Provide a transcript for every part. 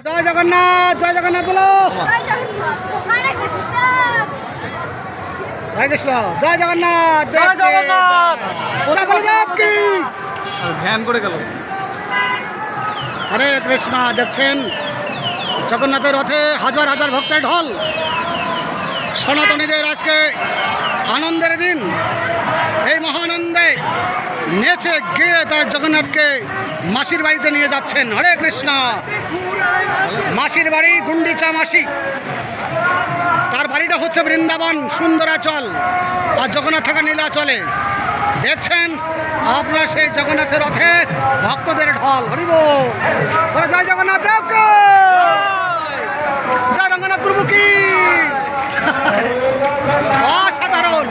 জয় জগন্নাথ, জয় জগন্নাথ বলো। জয় কৃষ্ণ, জয় জগন্নাথ, জয় জগন্নাথ। জগন্নাথ কি ভ্যান করে গেল। হরে কৃষ্ণ। দেখছেন জগন্নাথের রথে হাজার হাজার ভক্তের ঢল। সনাতনীদের আজকে আনন্দের দিন। এই মহানন্দে নেচে গিয়ে তার জগন্নাথকে মাসির বাড়িতে নিয়ে যাচ্ছেন। হরে কৃষ্ণ। মাসির বাড়ি গুন্ডিচা মাসি, তার বাড়িটা হচ্ছে বৃন্দাবন সুন্দরাচল, আর জগন্নাথ থাকা নীলাচলে। দেখছেন আপনারা সেই জগন্নাথের রথে ভক্তদের ঢল। হরিব জয় জগন্নাথ দেবকে, জয় রঙ্গনাথ প্রভু কি। অসাধারণ।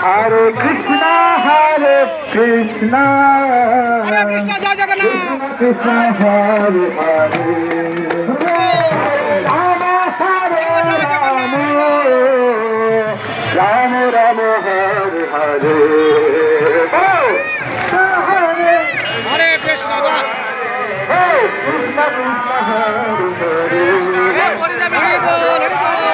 হরে কৃষ্ণ হরে কৃষ্ণ হরে কৃষ্ণ, জয় জগন্নাথ। কৃষ্ণ হরে হরে রাম হরে রাম রাম রাম হরে হরে হরে কৃষ্ণ। কৃষ্ণ কৃষ্ণ হরে হরে হরি বল, হরি বল।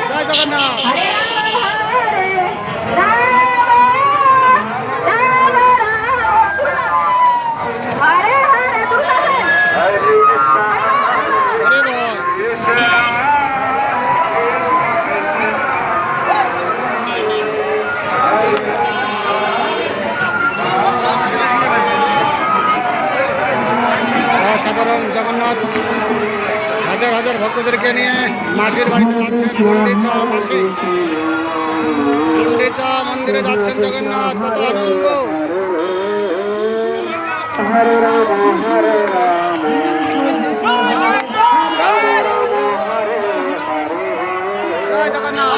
জয় জগন্নাথ। হরি বল। অসাধারণ। জগন্নাথ হাজার হাজার ভক্তদেরকে নিয়ে মাসির বাড়িতে যাচ্ছেন। গুন্ডিচা মাসি, গুন্ডিচা মন্দিরে যাচ্ছেন জগন্নাথ। কত আনন্দ। হরে রাম হরে রাম জয় জগন্নাথ।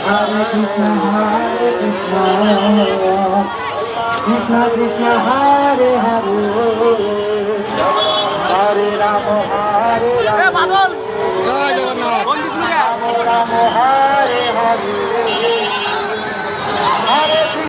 হরে কৃষ্ণ হরে কৃষ্ণ কৃষ্ণ কৃষ্ণ হরে হরে